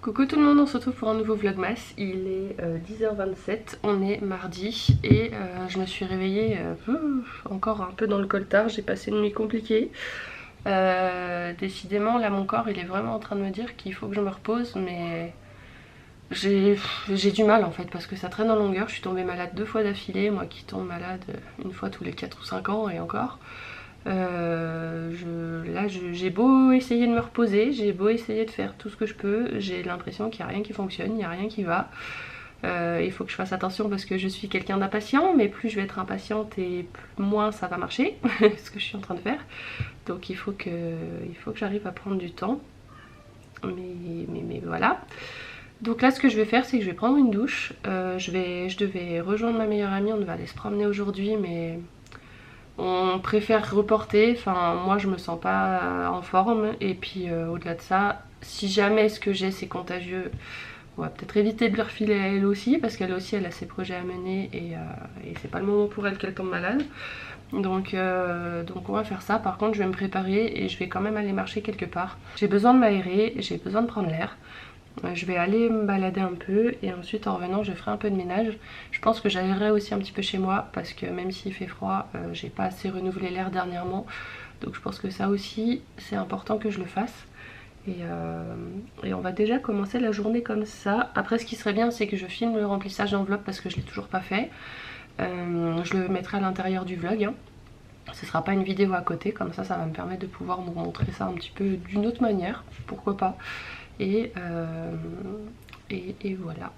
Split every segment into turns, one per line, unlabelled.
Coucou tout le monde, on se retrouve pour un nouveau vlogmas. Il est 10h27, on est mardi et je me suis réveillée encore un peu dans le coltard, j'ai passé une nuit compliquée. Décidément là mon corps il est vraiment en train de me dire qu'il faut que je me repose, mais j'ai du mal en fait parce que ça traîne en longueur. Je suis tombée malade 2 fois d'affilée, moi qui tombe malade une fois tous les 4 ou 5 ans et encore. J'ai beau essayer de me reposer, j'ai beau essayer de faire tout ce que je peux, j'ai l'impression qu'il n'y a rien qui fonctionne, il n'y a rien qui va. Il faut que je fasse attention parce que je suis quelqu'un d'impatient, mais plus je vais être impatiente et moins ça va marcher, ce que je suis en train de faire. Donc il faut que j'arrive à prendre du temps. Mais voilà. Donc là ce que je vais faire c'est que je vais prendre une douche. Je devais rejoindre ma meilleure amie, on devait aller se promener aujourd'hui mais on préfère reporter, enfin moi je me sens pas en forme et puis au-delà de ça, si jamais ce que j'ai c'est contagieux, on va peut-être éviter de le refiler à elle aussi parce qu'elle aussi elle a ses projets à mener et c'est pas le moment pour elle qu'elle tombe malade. Donc on va faire ça. Par contre je vais me préparer et je vais quand même aller marcher quelque part. J'ai besoin de m'aérer, j'ai besoin de prendre l'air. Je vais aller me balader un peu et ensuite en revenant je ferai un peu de ménage. Je pense que j'aérerai aussi un petit peu chez moi parce que même s'il fait froid, j'ai pas assez renouvelé l'air dernièrement. Donc je pense que ça aussi c'est important que je le fasse. Et on va déjà commencer la journée comme ça. Après ce qui serait bien c'est que je filme le remplissage d'enveloppe parce que je l'ai toujours pas fait. Je le mettrai à l'intérieur du vlog, hein. Ce sera pas une vidéo à côté, comme ça va me permettre de pouvoir vous montrer ça un petit peu d'une autre manière, pourquoi pas. Et, et voilà.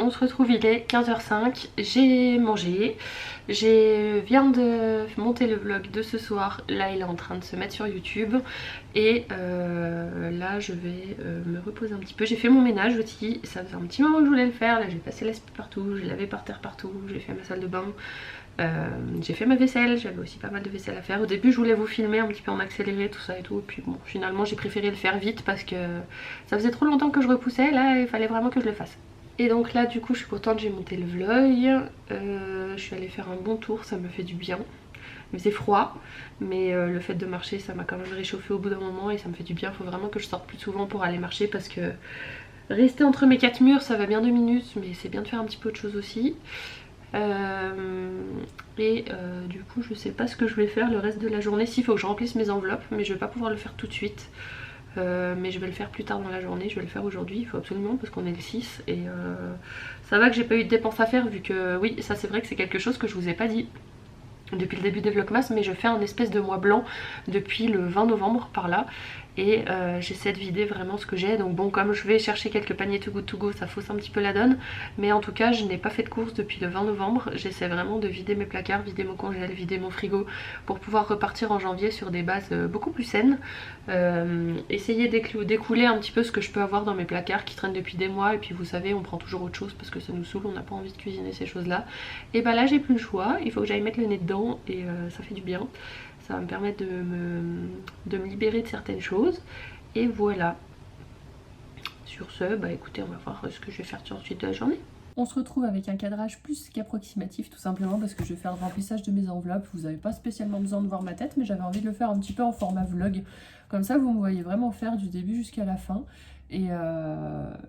On se retrouve, il est 15h05, j'ai mangé, je viens de monter le vlog de ce soir, là il est en train de se mettre sur YouTube et là je vais me reposer un petit peu. J'ai fait mon ménage aussi, ça faisait un petit moment que je voulais le faire, là j'ai passé l'aspi partout, j'ai lavé par terre partout, j'ai fait ma salle de bain. J'ai fait ma vaisselle, j'avais aussi pas mal de vaisselle à faire. Au début je voulais vous filmer un petit peu en accéléré tout ça et tout, et puis bon finalement j'ai préféré le faire vite parce que ça faisait trop longtemps que je repoussais, là il fallait vraiment que je le fasse. Et donc là du coup je suis contente, j'ai monté le vlog, je suis allée faire un bon tour, ça me fait du bien. Il faisait froid, mais le fait de marcher ça m'a quand même réchauffé au bout d'un moment et ça me fait du bien. Il faut vraiment que je sorte plus souvent pour aller marcher parce que rester entre mes 4 murs ça va bien 2 minutes, mais c'est bien de faire un petit peu autre chose aussi. Du coup je sais pas ce que je vais faire le reste de la journée. S'il faut que je remplisse mes enveloppes, mais je vais pas pouvoir le faire tout de suite. Mais je vais le faire plus tard dans la journée, je vais le faire aujourd'hui, il faut absolument parce qu'on est le 6 et ça va que j'ai pas eu de dépenses à faire vu que oui ça c'est vrai que c'est quelque chose que je vous ai pas dit depuis le début des vlogmas, mais je fais un espèce de mois blanc depuis le 20 novembre par là et j'essaie de vider vraiment ce que j'ai. Donc bon, comme je vais chercher quelques paniers Too Good To Go, ça fausse un petit peu la donne, mais en tout cas je n'ai pas fait de courses depuis le 20 novembre. J'essaie vraiment de vider mes placards, vider mon congèle, vider mon frigo pour pouvoir repartir en janvier sur des bases beaucoup plus saines. Essayer d'écouler un petit peu ce que je peux avoir dans mes placards qui traînent depuis des mois, et puis vous savez on prend toujours autre chose parce que ça nous saoule, on n'a pas envie de cuisiner ces choses là. Et bah là j'ai plus le choix, il faut que j'aille mettre le nez dedans et ça fait du bien. Ça va me permettre de me libérer de certaines choses. Et voilà. Sur ce, bah écoutez, on va voir ce que je vais faire sur la suite de la journée. On se retrouve avec un cadrage plus qu'approximatif, tout simplement parce que je vais faire le remplissage de mes enveloppes. Vous n'avez pas spécialement besoin de voir ma tête, mais j'avais envie de le faire un petit peu en format vlog. Comme ça, vous me voyez vraiment faire du début jusqu'à la fin. Et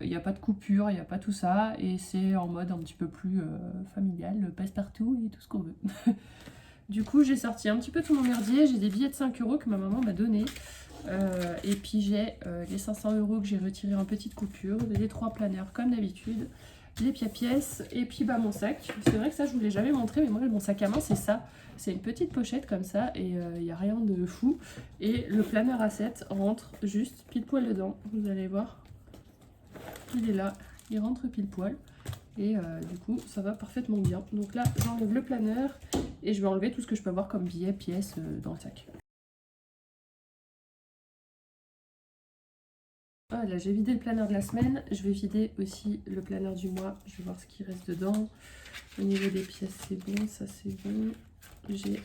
il n'y a pas de coupure, il n'y a pas tout ça. Et c'est en mode un petit peu plus familial, passe-partout et tout ce qu'on veut. Du coup j'ai sorti un petit peu tout mon merdier, j'ai des billets de 5 € que ma maman m'a donné. Et puis j'ai les 500 € que j'ai retirés en petites coupures, les 3 planeurs comme d'habitude, les pièces et puis bah mon sac. C'est vrai que ça je vous l'ai jamais montré, mais moi mon sac à main c'est ça. C'est une petite pochette comme ça et il n'y a rien de fou. Et le planeur A7 rentre juste pile poil dedans, vous allez voir. Il est là, il rentre pile poil. Et du coup ça va parfaitement bien. Donc là j'enlève le planeur
Et je vais enlever tout ce que je peux avoir comme billets, pièces dans le sac. Voilà, j'ai vidé le planeur de la semaine. Je vais vider aussi le planeur du mois. Je vais voir ce qui reste dedans. Au niveau des pièces, c'est bon. Ça, c'est bon. J'ai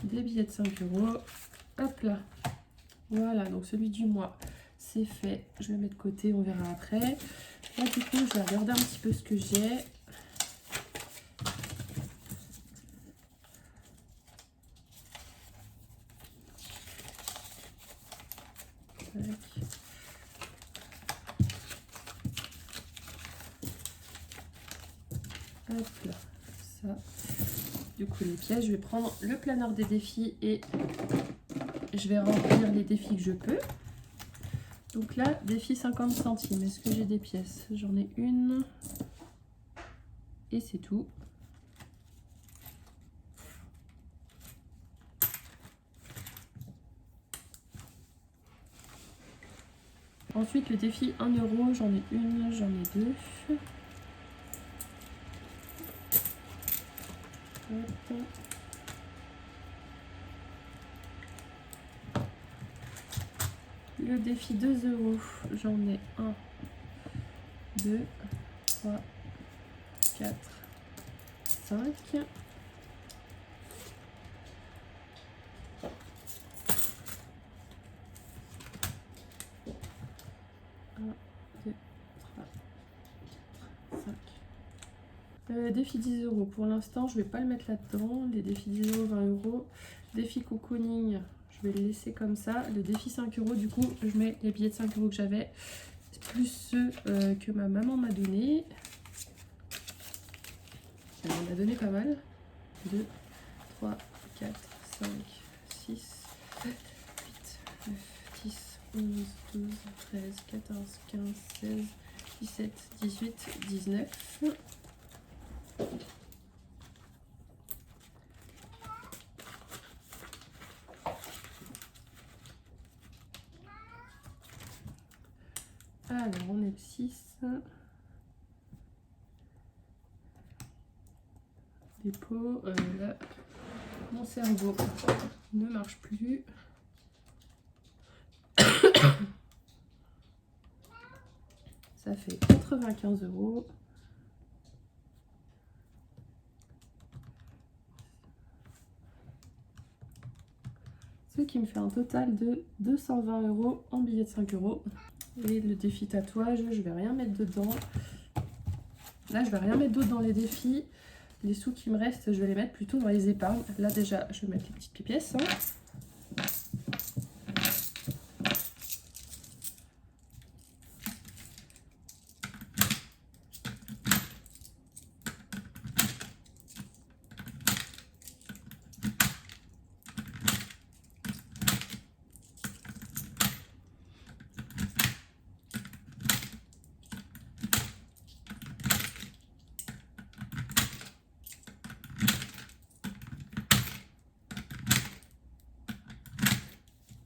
des billets de 5 €. Hop là. Voilà, donc celui du mois, c'est fait. Je le mets de côté, on verra après. Là, du coup, je vais regarder un petit peu ce que j'ai. Hop là, ça. Du coup, les pièces, je vais prendre le planeur des défis et je vais remplir les défis que je peux. Donc là, défi 50 centimes. Est-ce que j'ai des pièces? J'en ai une. Et c'est tout. Ensuite, le défi 1 €, j'en ai une, j'en ai deux. Hop. Le défi 2 €, j'en ai 1, 2, 3, 4, 5. Défi 10 €. Pour l'instant, je vais pas le mettre là-dedans. Les défis 10 €, 20 €. Défi cocooning, je vais le laisser comme ça. Le défi 5 €, du coup, je mets les billets de 5 € que j'avais, plus ceux que ma maman m'a donné. Elle m'en a donné pas mal. 2, 3, 4, 5, 6, 7, 8, 9, 10, 11, 12, 13, 14, 15, 16, 17, 18, 19. Alors, on est le 6. Dépôt. Là, mon cerveau ne marche plus. Ça fait 95 €. Ce qui me fait un total de 220 € en billets de 5 €. Et le défi tatouage, je vais rien mettre dedans. Là, je vais rien mettre d'autre dans les défis. Les sous qui me restent, je vais les mettre plutôt dans les épargnes. Là, déjà, je vais mettre les petites pièces.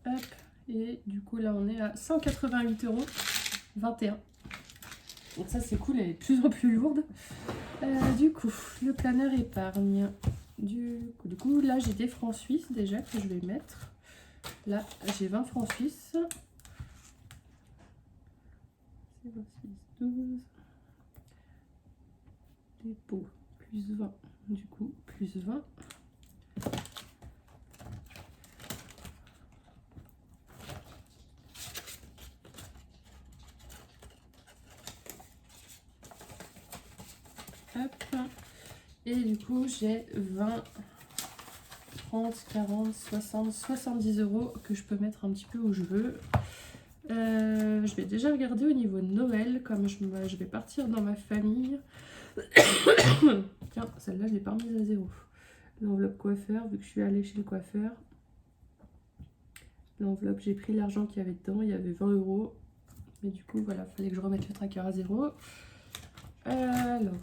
Hop, et du coup là on est à 188 €, 21. Donc ça c'est cool, elle est de plus en plus lourde. Du coup, le planeur épargne. Du coup là j'ai des francs suisses déjà que je vais mettre. Là j'ai 20 francs suisses. 26, 12. Dépôt, plus 20. Du coup, plus 20. Hop. Et du coup, j'ai 20, 30, 40, 60, 70 € que je peux mettre un petit peu où je veux. Je vais déjà regarder au niveau de Noël, comme je vais partir dans ma famille. Tiens, celle-là, je l'ai pas remise à 0. L'enveloppe coiffeur, vu que je suis allée chez le coiffeur. L'enveloppe, j'ai pris l'argent qu'il y avait dedans, il y avait 20 €. Mais du coup, voilà, il fallait que je remette le tracker à 0. Alors,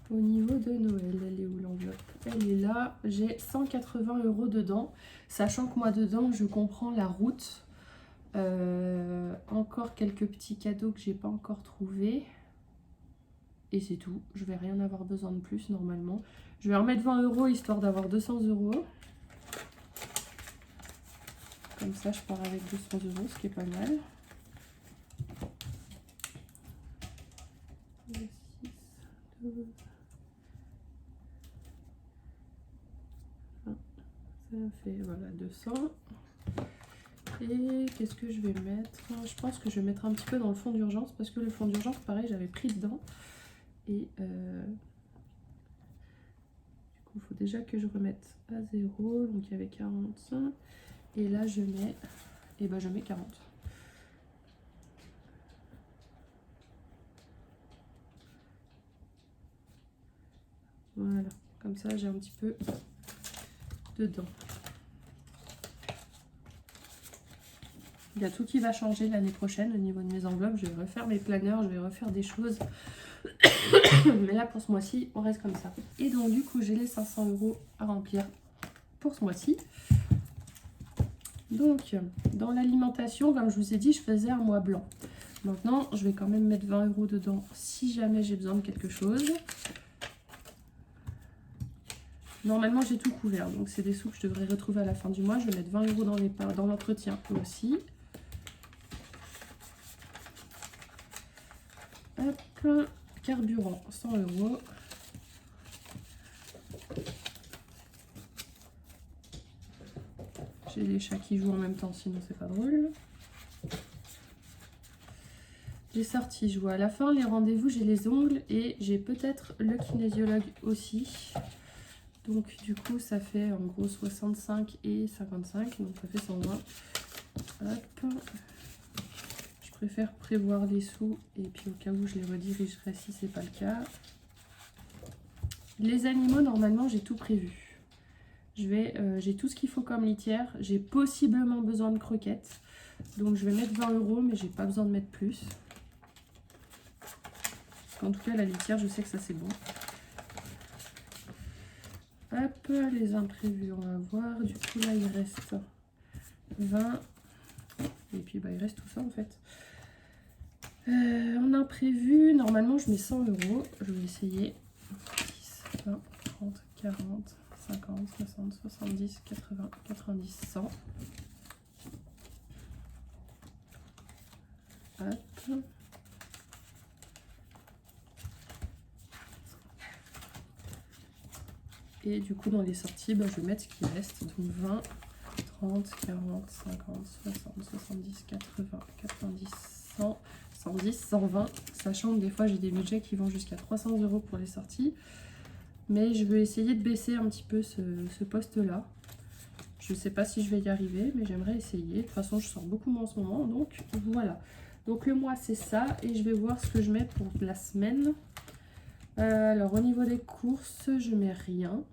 au niveau de Noël, elle est où l'enveloppe? Elle est là. J'ai 180 € dedans, sachant que moi dedans, je comprends la route. Encore quelques petits cadeaux que j'ai pas encore trouvés. et c'est tout. Je vais rien avoir besoin de plus normalement. Je vais remettre 20 € histoire d'avoir 200 €. Comme ça, je pars avec 200 €, ce qui est pas mal. 6, 12, 20, ça fait voilà 200. Et qu'est-ce que je vais mettre? Je pense que je vais mettre un petit peu dans le fond d'urgence parce que le fond d'urgence, pareil, j'avais pris dedans. Et du coup, il faut déjà que je remette à 0. Donc il y avait 40. Et là, je mets, et ben je mets 40. Voilà, comme ça, j'ai un petit peu dedans. Il y a tout qui va changer l'année prochaine au niveau de mes enveloppes. Je vais refaire mes planeurs, je vais refaire des choses. Mais là, pour ce mois-ci, on reste comme ça. Et donc, du coup, j'ai les 500 € à remplir pour ce mois-ci. Donc, dans l'alimentation, comme je vous ai dit, je faisais un mois blanc. Maintenant, je vais quand même mettre 20 € dedans si jamais j'ai besoin de quelque chose. Normalement, j'ai tout couvert. Donc, c'est des sous que je devrais retrouver à la fin du mois. Je vais mettre 20 € dans l'entretien aussi. Hop, carburant, 100 €. J'ai les chats qui jouent en même temps, sinon c'est pas drôle. Les sorties, je vois à la fin. Les rendez-vous, j'ai les ongles et j'ai peut-être le kinésiologue aussi. Donc du coup, ça fait en gros 65 et 55, donc ça fait 120. Hop. Je préfère prévoir les sous et puis au cas où je les redirigerai si c'est pas le cas. Les animaux, normalement, j'ai tout prévu. J'ai tout ce qu'il faut comme litière. J'ai possiblement besoin de croquettes. Donc je vais mettre 20 €, mais j'ai pas besoin de mettre plus. En tout cas, la litière, je sais que ça c'est bon. Hop, les imprévus, on va voir. Du coup, là, il reste 20. Et puis, bah, il reste tout ça en fait. En imprévu, normalement, je mets 100 €. Je vais essayer. 10, 20, 30, 40, 50, 60, 70, 80, 90, 100. Hop. Et du coup, dans les sorties, bah, je vais mettre ce qui reste. Donc 20, 30, 40, 50, 60, 70, 80, 90, 100, 110, 120. Sachant que des fois, j'ai des budgets qui vont jusqu'à 300 € pour les sorties. Mais je vais essayer de baisser un petit peu ce poste-là. Je ne sais pas si je vais y arriver, mais j'aimerais essayer. De toute façon, je sors beaucoup moins en ce moment. Donc voilà. Donc le mois, c'est ça. Et je vais voir ce que je mets pour la semaine. Alors au niveau des courses, je mets rien.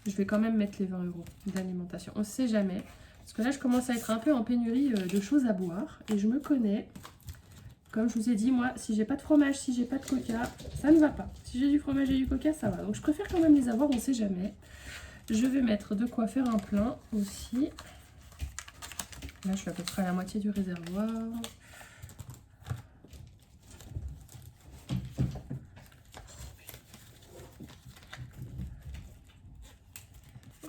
Je vais quand même mettre les 20 € d'alimentation. On ne sait jamais. Parce que là, je commence à être un peu en pénurie de choses à boire. Et je me connais. Comme je vous ai dit, moi, si j'ai pas de fromage, si j'ai pas de coca, ça ne va pas. Si j'ai du fromage et du coca, ça va. Donc je préfère quand même les avoir, on ne sait jamais. Je vais mettre de quoi faire un plein aussi. Là, je suis à peu près à la moitié du réservoir.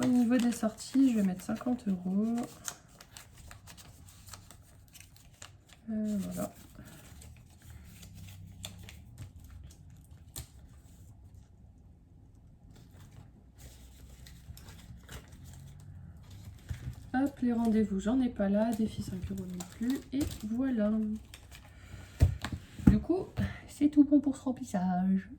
Au niveau des sorties, je vais mettre 50 €. Voilà. Hop, les rendez-vous, j'en ai pas là. Défi 5 € non plus. Et voilà. Du coup, c'est tout bon pour ce remplissage.